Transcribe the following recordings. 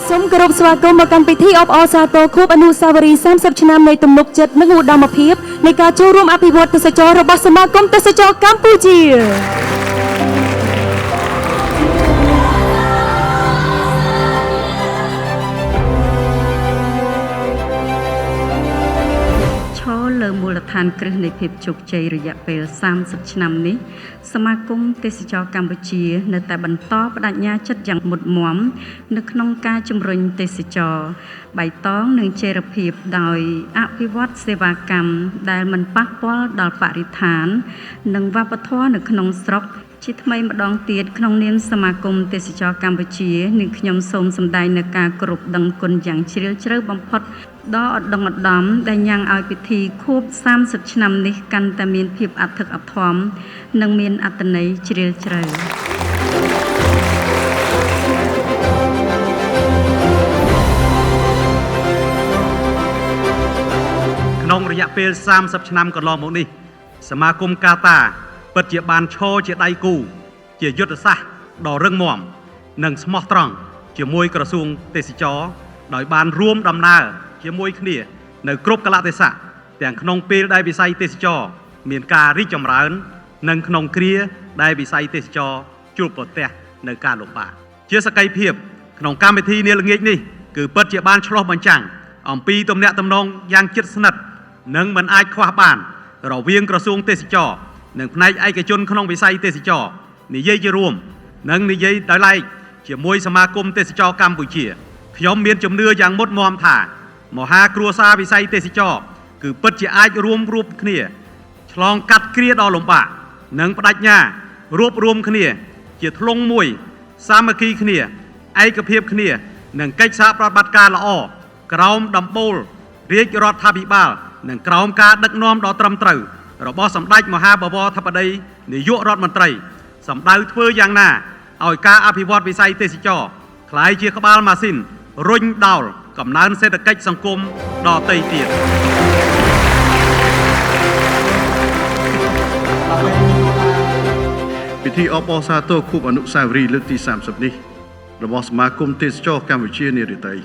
សូមគោរពស្វាគមន៍មកកាន់ពិធីអបអរសាទរខួបអនុស្សាវរីយ៍30ឆ្នាំនៃទំនុកចិត្តនិងឧត្តមភាពនៃការចូលរួមអភិវឌ្ឍទេសចររបស់សមាគមទេសចរកម្ពុជាលើមូលដ្ឋានគ្រឹះនៃភាពជោគជ័យរយៈពេល30ឆ្នាំនេះសមាគមទេសចរកម្ពុជានៅតែបន្តបដិញ្ញាចិត្តយ៉ាងមុតមាំនៅក្នុងការជំរុញទេសចរបៃតងនិងចីរភាពដោយអភិវឌ្ឍសេវាកម្មដែលមិនប៉ះពាល់ដល់បរិស្ថាននិងវប្បធម៌នៅក្នុងស្រុកជាថ្មីម្ដងទៀតក្នុងនាមសមាគមទេសចរកម្ពុជានឹងខ្ញុំសូមសម្ដែងនូវការគោរពដឹងគុណយ៉ាងជ្រាលជ្រៅបំផុតដ៏ឧត្តមឧត្តមដែលញ៉ាំងឲ្យពិធីខួប30ឆ្នាំនេះកាន់តែមានភាពអធិកអធមនិងមានអត្ថន័យជ្រាលជ្រៅក្នុងរយៈពេល30ឆ្នាំកន្លងមកនេះសមាគមកាតាពិតជាបានឈរជាដៃគូជាយុទ្ធសាស្ត្រដ៏រឹងមាំនិងស្មោះត្រង់ជាមួយក្រសួងទេសចរដោយបានរួមដំណើរជាមួយគ្នានៅគ្រប់កលៈទេសៈទាំងក្នុងពេលដែលវិស័យទេសចរមានការរីកចម្រើននិងក្នុងគ្រាដែលវិស័យទេសចរជួបប្រទះនៅការលំបាកជាសក្ខីភាពក្នុងកម្មវិធីនាល្ងាចនេះគឺពិតជាបានឆ្លុះបញ្ចាំងអំពីទំនាក់ទំនងយ៉ាងជិតស្និទ្ធនិងមិនអាចខ្វះបានរវាងក្រសួងទេសចរនិងផ្នែកឯកជនក្នុងវិស័យទេសចរនិយាយជារួមនិងនិយាយដោយឡែកជាមួយសមាគមទេសចរកម្ពុជាខ្ញុំមានជំនឿយ៉ាងមុតមាំថាមហាគ្រួសារវិស័យទេសចរគឺពិតជាអាចរួមគ្នាឆ្លងកាត់គ្រាដ៏លំបាកនិងបដិញ្ញារួបរวมគ្នាជាធ្លុងមួយសាមគ្គីគ្នាឯកភាពគ្នានិងកិច្ចសហប្រតិបត្តិការល្អក្រោមដំបូលរាជរដ្ឋាភិបាលនិងក្រោមការដឹកនាំដ៏ត្រឹមត្រូវរបស់សម្ដេចមហាបវរធិបតីនាយករដ្ឋមន្ត្រីសម្ដៅធ្វើយ៉ាងណាឲ្យការអភិវឌ្ឍវិស័យទេសចរក្លាយជាក្បាលម៉ាស៊ីនរុញដោលកំណើនសេដ្ឋកិច្ចសង្គមដទៃទៀតពិធីអបអរសាទរខួបអនុស្សាវរីយ៍លើកទី30នេះរបស់សមាគមទេសចរកម្ពុជានារីតី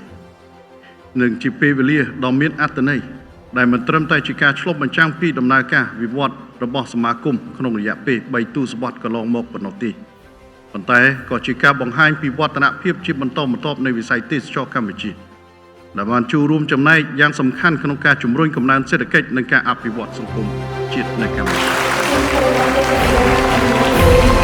នឹងជាពេលវេលាដ៏មានអត្ថន័យដែលមិនត្រឹមតែជាការឆ្លុះបញ្ចាំងពីដំណើរការវិវត្តរបស់សមាគមក្នុងរយៈពេល3ទសវត្សរ៍កន្លងមកប៉ុណ្ណោះទេប៉ុន្តែក៏ជាការបង្ហាញពីវឌ្ឍនភាពជាបន្តបន្ទាប់នៃវិស័យទេសចរកម្ពុជាដែលបានចូលរួមចំណែកយ៉ាងសំខាន់ក្នុងការជំរុញកំណើនសេដ្ឋកិច្ចនិងការអភិវឌ្ឍសង្គមជាតិនៅកម្ពុជា